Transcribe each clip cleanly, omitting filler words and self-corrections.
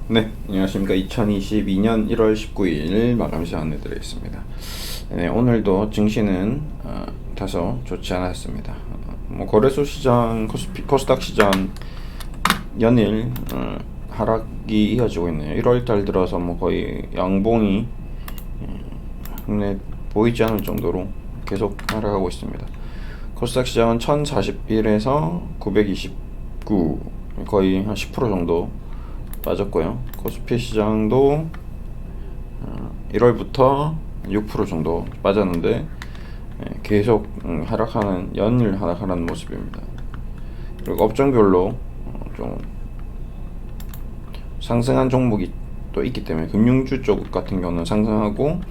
네, 안녕하십니까. 2022년 1월 19일 마감 시간 내드리겠습니다. 네, 오늘도 증시는 다소 좋지 않았습니다. 거래소 시장, 코스닥 시장 연일 하락이 이어지고 있네요. 1월달 들어서 거의 양봉이 눈에 보이지 않을 정도로 계속 하락하고 있습니다. 코스닥 시장은 1041에서 929, 거의 한 10% 정도 빠졌고요. 코스피 시장도 1월부터 6% 정도 빠졌는데 계속 하락하는, 연일 하락하는 모습입니다. 그리고 업종별로 좀 상승한 종목이 또 있기 때문에 금융주 쪽 같은 경우는 상승하고,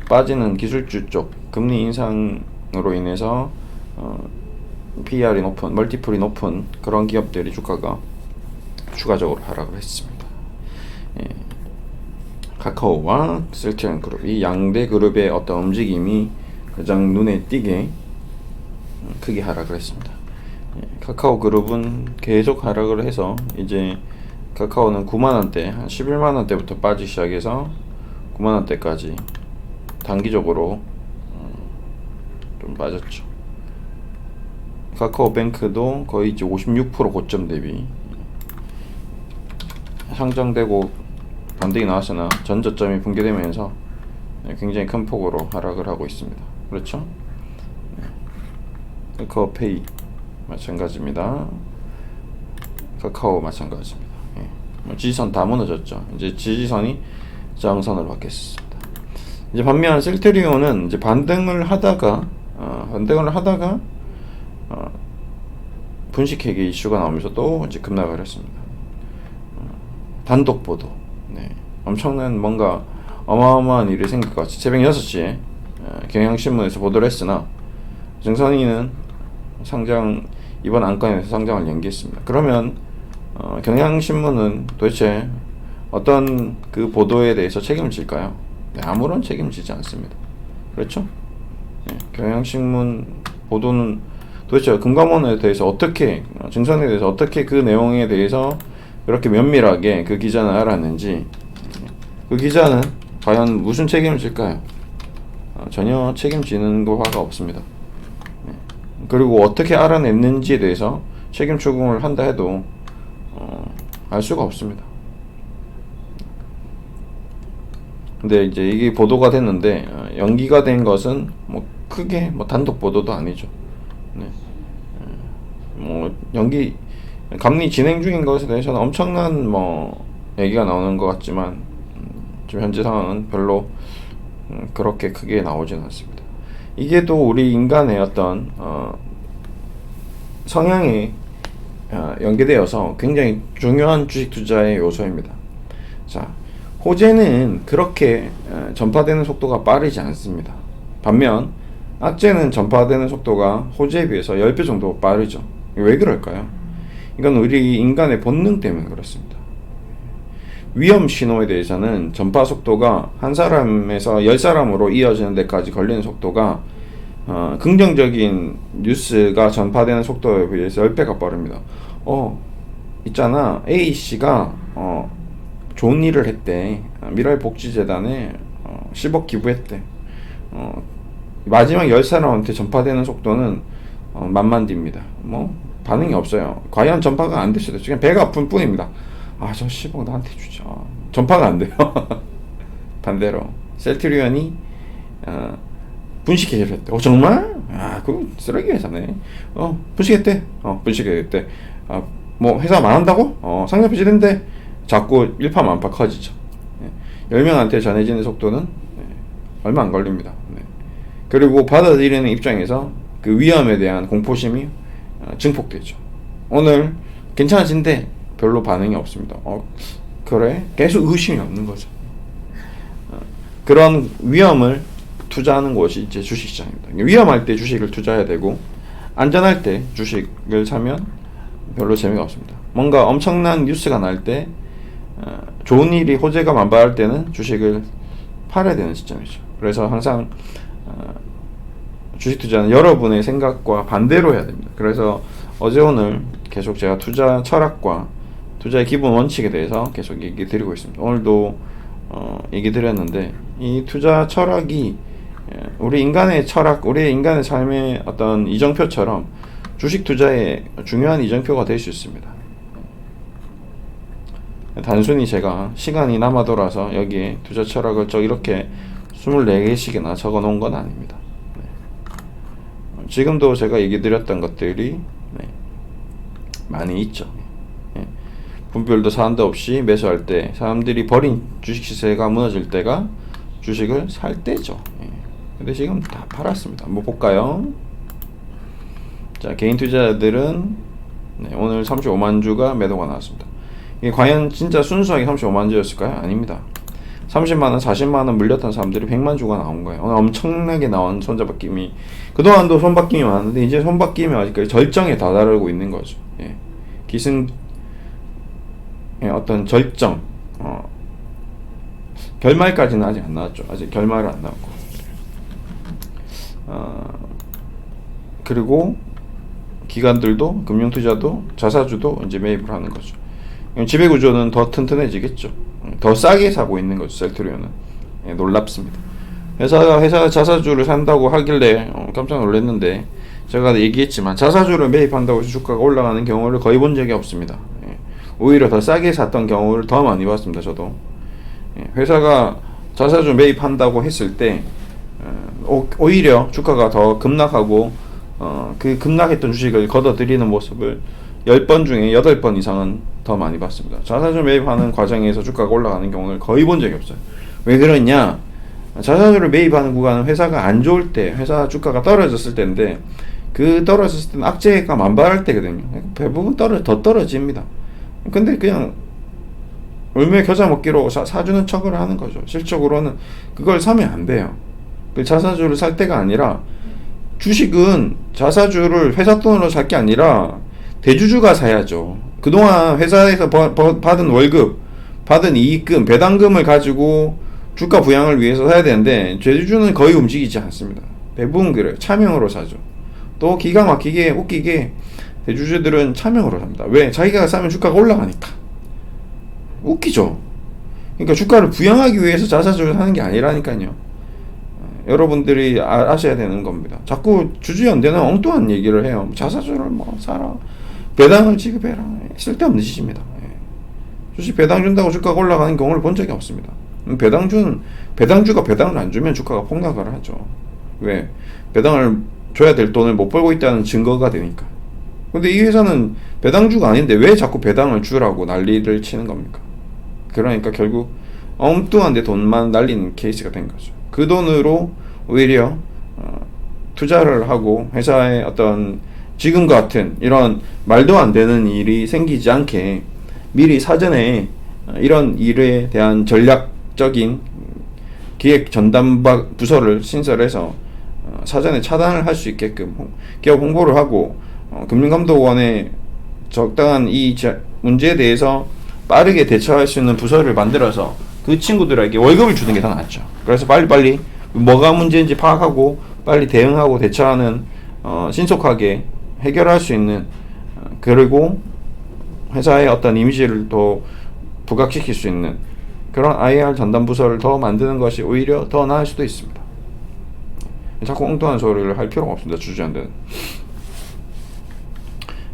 빠지는 기술주 쪽 금리 인상으로 인해서 PER이 높은, 멀티플이 높은 그런 기업들이 주가가 추가적으로 하락을 했습니다. 카카오와 셀트리온 그룹, 이 양대 그룹의 어떤 움직임이 가장 눈에 띄게 크게 하락을 했습니다. 카카오 그룹은 계속 하락을 해서 이제 카카오는 9만원대, 한 11만원대부터 빠지기 시작해서 9만원대까지 단기적으로 좀 빠졌죠. 카카오뱅크도 거의 이제 56% 고점 대비 상장되고 반등이 나왔으나 전저점이 붕괴되면서 굉장히 큰 폭으로 하락을 하고 있습니다. 그렇죠? 카카오페이 마찬가지입니다. 카카오 마찬가지입니다. 지지선 다 무너졌죠. 이제 지지선이 저항선으로 바뀌었습니다. 이제 반면 셀트리온은 이제 반등을 하다가 분식회계 이슈가 나오면서 또 이제 급락을 했습니다. 단독 보도, 엄청난 뭔가 어마어마한 일이 생길 것 같이 새벽 6시에 경향신문에서 보도를 했으나 증선이는 상장, 이번 안건에서 상장을 연기했습니다. 그러면 경향신문은 도대체 어떤 그 보도에 대해서 책임을 질까요? 아무런 책임지지 않습니다. 그렇죠? 경향신문 보도는 도대체 금감원에 대해서 어떻게, 증선에 대해서 어떻게 그 내용에 대해서 그렇게 면밀하게 그 기자는 알았는지, 그 기자는 과연 무슨 책임을 질까요? 전혀 책임지는 바가 없습니다. 그리고 어떻게 알아냈는지에 대해서 책임 추궁을 한다 해도 알 수가 없습니다. 근데 이제 이게 보도가 됐는데 연기가 된 것은 크게 단독 보도도 아니죠. 연기, 감리 진행 중인 것에 대해서는 엄청난 얘기가 나오는 것 같지만 지금 현재 상황은 별로 그렇게 크게 나오진 않습니다. 이게 또 우리 인간의 어떤 성향에 연계되어서 굉장히 중요한 주식 투자의 요소입니다. 자, 호재는 그렇게 전파되는 속도가 빠르지 않습니다. 반면 악재는 전파되는 속도가 호재에 비해서 10배 정도 빠르죠. 왜 그럴까요? 이건 우리 인간의 본능 때문에 그렇습니다. 위험 신호에 대해서는 전파 속도가 한 사람에서 10사람으로 이어지는 데까지 걸리는 속도가 긍정적인 뉴스가 전파되는 속도에 비해서 10배가 빠릅니다. 있잖아, A씨가 좋은 일을 했대. 미랄복지재단에 10억 기부했대. 마지막 10사람한테 전파되는 속도는 만만디입니다. 반응이 없어요. 과연 전파가 안 될 수도 있어요. 그냥 배가 아픈 뿐입니다. 저 10억 나한테 주자. 전파가 안 돼요. 반대로 셀트리온이 분식회계를 했대. 정말? 그거 쓰레기 회사네. 분식했대. 분식했대. 회사 망한다고? 상장 폐지된대. 자꾸 일파만파 커지죠. 10명한테 전해지는 속도는 얼마 안 걸립니다. 그리고 받아들이는 입장에서 그 위험에 대한 공포심이 증폭되죠. 오늘 괜찮아진대. 별로 반응이 없습니다. 그래? 계속 의심이 없는 거죠. 그런 위험을 투자하는 곳이 이제 주식시장입니다. 위험할 때 주식을 투자해야 되고, 안전할 때 주식을 사면 별로 재미가 없습니다. 뭔가 엄청난 뉴스가 날 때, 좋은 일이 호재가 만발할 때는 주식을 팔아야 되는 시점이죠. 그래서 항상 주식 투자는 여러분의 생각과 반대로 해야 됩니다. 그래서 어제 오늘 계속 제가 투자 철학과 투자의 기본 원칙에 대해서 계속 얘기 드리고 있습니다. 오늘도 얘기 드렸는데, 이 투자 철학이 우리 인간의 철학, 우리 인간의 삶의 어떤 이정표처럼 주식 투자의 중요한 이정표가 될 수 있습니다. 단순히 제가 시간이 남아 돌아서 여기에 투자 철학을 이렇게 24개씩이나 적어 놓은 건 아닙니다. 지금도 제가 얘기 드렸던 것들이 많이 있죠. 분별도 사한도 없이 매수할 때, 사람들이 버린 주식 시세가 무너질 때가 주식을 살 때죠. 근데 지금 다 팔았습니다. 한번 볼까요? 자, 개인 투자자들은 오늘 35만 주가 매도가 나왔습니다. 이게 과연 진짜 순수하게 35만 주였을까요? 아닙니다. 30만원, 40만원 물렸던 사람들이 100만 주가 나온 거예요. 오늘 엄청나게 나온 손잡아낌이, 그동안도 손바뀜이 많았는데 이제 손바뀜이 아직까지 절정에 다다르고 있는 거죠. 기승 어떤 절정, 결말까지는 아직 안 나왔죠. 아직 결말은 안 나왔고, 그리고 기관들도, 금융투자도, 자사주도 이제 매입을 하는 거죠. 지배구조는 더 튼튼해지겠죠. 더 싸게 사고 있는 거죠. 셀트리온은. 놀랍습니다. 회사가 자사주를 산다고 하길래 깜짝 놀랐는데, 제가 얘기했지만 자사주를 매입한다고 해서 주가가 올라가는 경우를 거의 본 적이 없습니다. 오히려 더 싸게 샀던 경우를 더 많이 봤습니다. 저도. 회사가 자사주 매입한다고 했을 때 오히려 주가가 더 급락하고 그 급락했던 주식을 걷어들이는 모습을 10번 중에 8번 이상은 더 많이 봤습니다. 자사주 매입하는 과정에서 주가가 올라가는 경우를 거의 본 적이 없어요. 왜 그러냐? 자사주를 매입하는 구간은 회사가 안 좋을 때, 회사 주가가 떨어졌을 때인데, 그 떨어졌을 때는 악재가 만발할 때거든요. 대부분 더 떨어집니다. 근데 그냥 울며 겨자 먹기로 사주는 척을 하는 거죠. 실적으로는 그걸 사면 안 돼요. 그 자사주를 살 때가 아니라, 주식은 자사주를 회사 돈으로 살 게 아니라 대주주가 사야죠. 그동안 회사에서 받은 월급, 받은 이익금, 배당금을 가지고 주가 부양을 위해서 사야 되는데, 대주주는 거의 움직이지 않습니다. 대부분 그래요. 차명으로 사죠. 또 기가 막히게 웃기게 대주주들은 차명으로 삽니다. 왜? 자기가 사면 주가가 올라가니까. 웃기죠. 그러니까 주가를 부양하기 위해서 자사주를 사는 게 아니라니까요. 여러분들이 아셔야 되는 겁니다. 자꾸 주주연대는 엉뚱한 얘기를 해요. 자사주를 사라, 배당을 지급해라. 쓸데없는 짓입니다. 주식 배당 준다고 주가가 올라가는 경우를 본 적이 없습니다. 배당주가 배당을 안 주면 주가가 폭락을 하죠. 왜? 배당을 줘야 될 돈을 못 벌고 있다는 증거가 되니까. 근데 이 회사는 배당주가 아닌데 왜 자꾸 배당을 주라고 난리를 치는 겁니까? 그러니까 결국 엉뚱한 데 돈만 날리는 케이스가 된 거죠. 그 돈으로 오히려 투자를 하고 회사의 어떤 지금 같은 이런 말도 안 되는 일이 생기지 않게 미리 사전에 이런 일에 대한 전략적인 기획 전담 부서를 신설해서 사전에 차단을 할 수 있게끔 기업 홍보를 하고, 금융감독원에 적당한 이 문제에 대해서 빠르게 대처할 수 있는 부서를 만들어서 그 친구들에게 월급을 주는 게 더 낫죠. 그래서 빨리빨리 뭐가 문제인지 파악하고 빨리 대응하고 대처하는, 신속하게 해결할 수 있는, 그리고 회사의 어떤 이미지를 더 부각시킬 수 있는 그런 IR 전담 부서를 더 만드는 것이 오히려 더 나을 수도 있습니다. 자꾸 엉뚱한 소리를 할 필요가 없습니다. 주주한테는.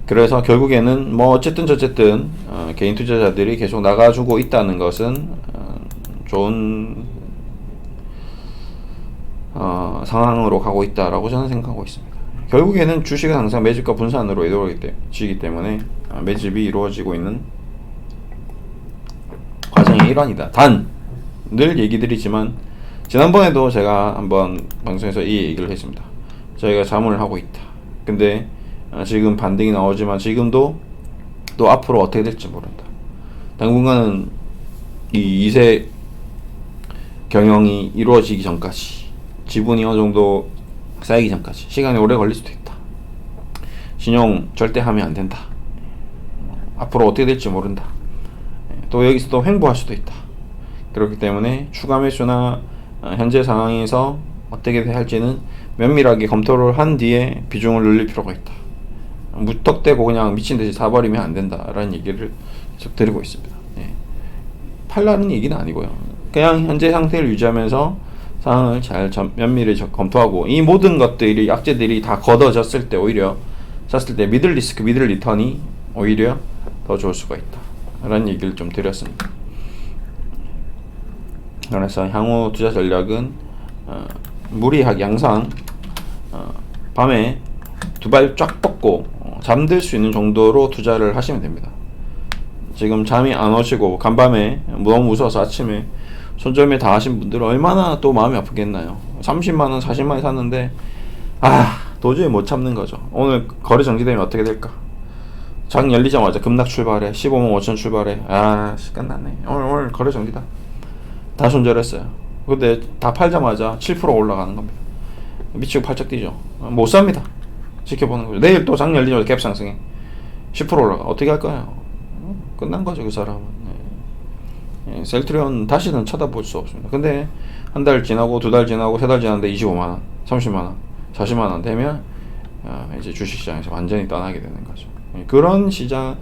그래서 결국에는 어쨌든 저쨌든 개인 투자자들이 계속 나가주고 있다는 것은 좋은 상황으로 가고 있다라고 저는 생각하고 있습니다. 결국에는 주식은 항상 매집과 분산으로 이루어지기 때문에 매집이 이루어지고 있는 과정의 일환이다. 단, 늘 얘기 드리지만 지난번에도 제가 한번 방송에서 이 얘기를 했습니다. 저희가 자문을 하고 있다. 근데 지금 반등이 나오지만 지금도 또 앞으로 어떻게 될지 모른다. 당분간은 이 2세 경영이 이루어지기 전까지, 지분이 어느 정도 쌓이기 전까지 시간이 오래 걸릴 수도 있다. 신용 절대 하면 안 된다. 앞으로 어떻게 될지 모른다. 또 여기서 또 횡보할 수도 있다. 그렇기 때문에 추가 매수나 현재 상황에서 어떻게 할지는 면밀하게 검토를 한 뒤에 비중을 늘릴 필요가 있다. 무턱대고 그냥 미친듯이 사버리면 안 된다라는 얘기를 계속 드리고 있습니다. 예. 팔라는 얘기는 아니고요. 그냥 현재 상태를 유지하면서 상황을 잘 면밀히 검토하고 이 모든 것들이 악재들이 다 걷어졌을 때 오히려 샀을 때 미들 리스크 미들 리턴이 오히려 더 좋을 수가 있다 라는 얘기를 좀 드렸습니다. 그래서 향후 투자 전략은 무리하게 양상 밤에 두 발 쫙 뻗고 잠들 수 있는 정도로 투자를 하시면 됩니다. 지금 잠이 안 오시고 간밤에 너무 무서워서 아침에 손절매 다 하신 분들은 얼마나 또 마음이 아프겠나요. 30만원 40만원 샀는데 도저히 못 참는 거죠. 오늘 거래 정지되면 어떻게 될까. 장 열리자마자 급락 출발해 15만 5천 출발해 끝났네. 오늘 거래 정지다. 다 손절했어요. 근데 다 팔자마자 7% 올라가는 겁니다. 미치고 팔짝 뛰죠. 못 삽니다. 지켜보는 거죠. 내일 또 장 열리자마자 갭 상승해 10% 올라가. 어떻게 할 거예요? 끝난 거죠, 그 사람은. 예, 셀트리온 다시는 쳐다볼 수 없습니다. 근데 한 달 지나고 두 달 지나고 세 달 지났는데 25만원, 30만원, 40만원 되면 이제 주식시장에서 완전히 떠나게 되는 거죠. 예, 그런 시장,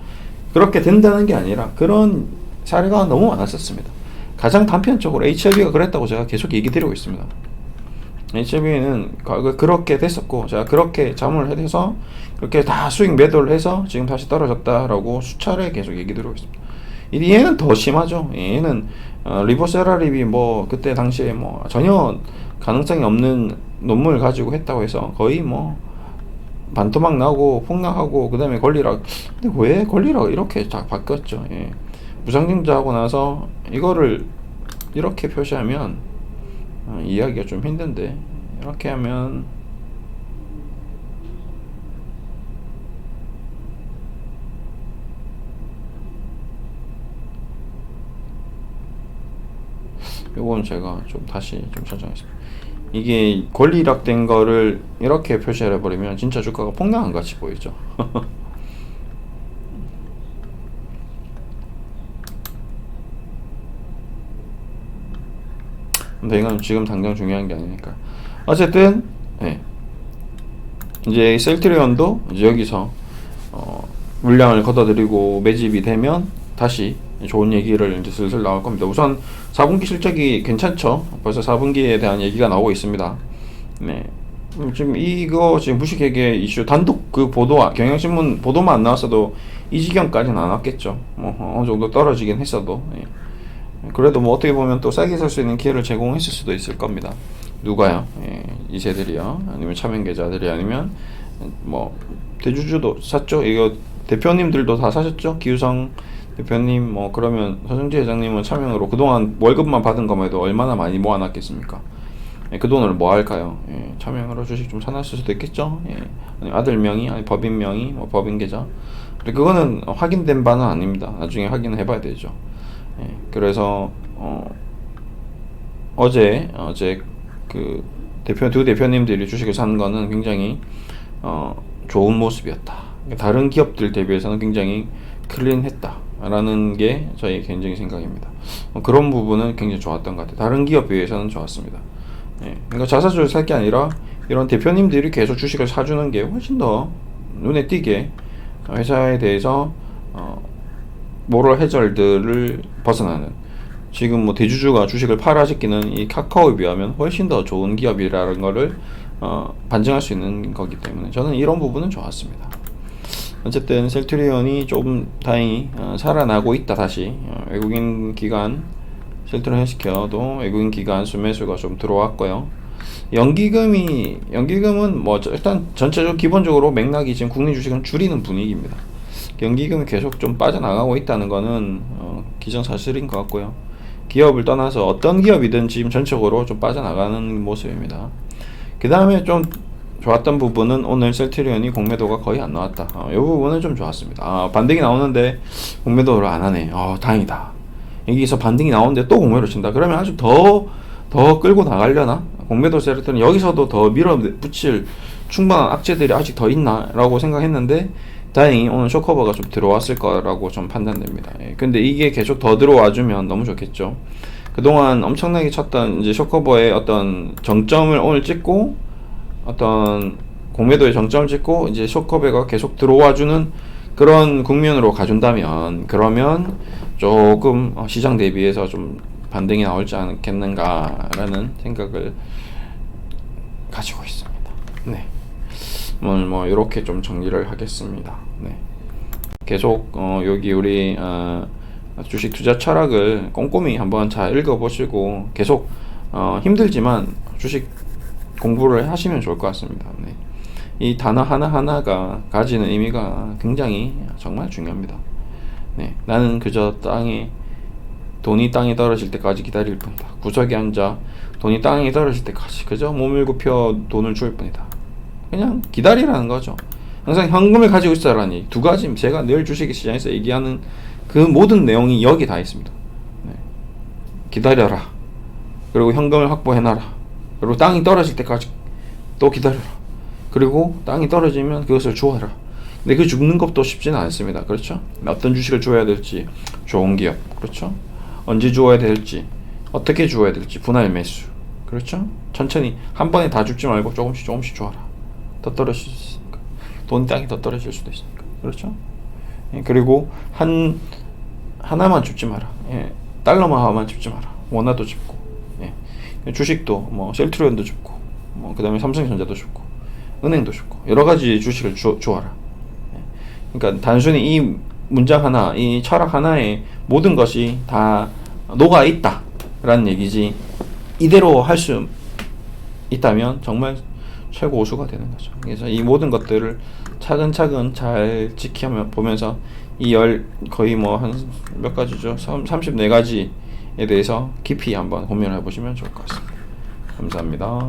그렇게 된다는 게 아니라 그런 사례가 너무 많았었습니다. 가장 단편적으로 HLB가 그랬다고 제가 계속 얘기 드리고 있습니다. HLB는 그렇게 됐었고 제가 그렇게 잠을 해서 그렇게 다 수익 매도를 해서 지금 다시 떨어졌다라고 수차례 계속 얘기 드리고 있습니다. 얘는 더 심하죠. 얘는 리버스 LR립이 뭐 그때 당시에 뭐 전혀 가능성이 없는 논문을 가지고 했다고 해서 거의 뭐 반토막 나고 폭락하고 그 다음에 권리락. 근데 왜 권리락 이렇게 다 바뀌었죠. 예. 무상증자하고 나서 이거를 이렇게 표시하면 이해하기가 좀 힘든데 이렇게 하면 요건 제가 좀 다시 좀 설정했습니다. 이게 권리락된 거를 이렇게 표시를 해버리면 진짜 주가가 폭락한 같이 보이죠. 근데 이건 지금 당장 중요한 게 아니니까. 어쨌든 이제 셀트리온도 이제 여기서 물량을 걷어들이고 매집이 되면 다시 좋은 얘기를 이제 슬슬 나올 겁니다. 우선 4분기 실적이 괜찮죠. 벌써 4분기에 대한 얘기가 나오고 있습니다. 네. 지금 이거 지금 무식회계 이슈 단독 그 보도 경향신문 보도만 안 나왔어도 이 지경까지는 안 왔겠죠. 뭐 어느 정도 떨어지긴 했어도 그래도 뭐 어떻게 보면 또 싸게 살 수 있는 기회를 제공했을 수도 있을 겁니다. 누가요? 이세들이요? 아니면 차명계좌들이 아니면 뭐 대주주도 샀죠. 이거 대표님들도 다 사셨죠. 기우성 대표님 뭐 그러면 서정지 회장님은 차명으로 그동안 월급만 받은 것만 해도 얼마나 많이 모아놨겠습니까? 그 돈을 뭐 할까요? 차명으로 주식 좀 사놨을 수도 있겠죠. 아니 아들 명의, 아니 법인 명의, 뭐 법인 계좌. 그거는 확인된 바는 아닙니다. 나중에 확인을 해봐야 되죠. 그래서 어제 그 두 대표님들이 주식을 산 거는 굉장히 좋은 모습이었다. 다른 기업들 대비해서는 굉장히 클린했다라는 게 저희 개인적인 생각입니다. 그런 부분은 굉장히 좋았던 것 같아요. 다른 기업에 비해서는 좋았습니다. 그러니까 자사주를 살 게 아니라 이런 대표님들이 계속 주식을 사주는 게 훨씬 더 눈에 띄게 회사에 대해서 모럴 해저들을 벗어나는, 지금 뭐 대주주가 주식을 팔아짓기는 이 카카오에 비하면 훨씬 더 좋은 기업이라는 거를 반증할 수 있는 거기 때문에 저는 이런 부분은 좋았습니다. 어쨌든 셀트리온이 조금 다행히 살아나고 있다. 다시 외국인 기관 셀트리온 헬스케어도 외국인 기관 순매수가 좀 들어왔고요. 연기금은 뭐 일단 전체적으로 기본적으로 맥락이 지금 국내 주식은 줄이는 분위기입니다. 연기금이 계속 좀 빠져나가고 있다는 거는 기정사실인 것 같고요. 기업을 떠나서 어떤 기업이든 지금 전체적으로 좀 빠져나가는 모습입니다. 그 다음에 좀 좋았던 부분은 오늘 셀트리온이 공매도가 거의 안 나왔다. 이 부분은 좀 좋았습니다. 반등이 나오는데 공매도를 안 하네. 다행이다. 여기서 반등이 나오는데 또 공매로 친다. 그러면 아주 더 끌고 나가려나? 공매도 셀트리온 여기서도 더 밀어붙일 충분한 악재들이 아직 더 있나? 라고 생각했는데 다행히 오늘 쇼커버가 좀 들어왔을 거라고 좀 판단됩니다. 근데 이게 계속 더 들어와주면 너무 좋겠죠. 그동안 엄청나게 쳤던 이제 쇼커버의 어떤 정점을 오늘 찍고 어떤 공매도의 정점을 찍고 이제 쇼커버가 계속 들어와주는 그런 국면으로 가준다면 그러면 조금 시장 대비해서 좀 반등이 나올지 않겠는가라는 생각을 가지고 있습니다. 네. 오늘 뭐 이렇게 좀 정리를 하겠습니다. 네. 계속 여기 우리 주식 투자 철학을 꼼꼼히 한번 잘 읽어보시고 계속 힘들지만 주식 공부를 하시면 좋을 것 같습니다. 네. 이 단어 하나하나가 가지는 의미가 굉장히 정말 중요합니다. 네. 나는 그저 돈이 땅에 떨어질 때까지 기다릴 뿐이다. 구석에 앉아 돈이 땅에 떨어질 때까지 그저 몸을 굽혀 돈을 줄 뿐이다. 그냥 기다리라는 거죠. 항상 현금을 가지고 있어라는 얘기. 두 가지 제가 늘 주식 시장에서 얘기하는 그 모든 내용이 여기 다 있습니다. 네. 기다려라. 그리고 현금을 확보해놔라. 그리고 땅이 떨어질 때까지 또 기다려라. 그리고 땅이 떨어지면 그것을 주어라. 근데 그 죽는 것도 쉽지는 않습니다. 그렇죠? 어떤 주식을 주어야 될지, 좋은 기업, 그렇죠? 언제 주어야 될지, 어떻게 주어야 될지, 분할 매수, 그렇죠? 천천히 한 번에 다 죽지 말고 조금씩 주어라. 더 떨어질 수 있으니까. 돈 땅이 더 떨어질 수도 있으니까, 그렇죠? 예, 그리고 하나만 줍지 마라. 예, 달러만 줍지 마라. 원화도 줍고, 예, 주식도 뭐 셀트리온도 줍고, 뭐 그다음에 삼성전자도 줍고, 은행도 줍고, 여러 가지 주식을 주어라. 그러니까 단순히 이 문장 하나, 이 철학 하나에 모든 것이 다 녹아 있다라는 얘기지. 이대로 할 수 있다면 정말 최고 우수가 되는 거죠. 그래서 이 모든 것들을 차근차근 잘 지켜보면서 거의 뭐 한 몇 가지죠? 34가지에 대해서 깊이 한번 고민을 해보시면 좋을 것 같습니다. 감사합니다.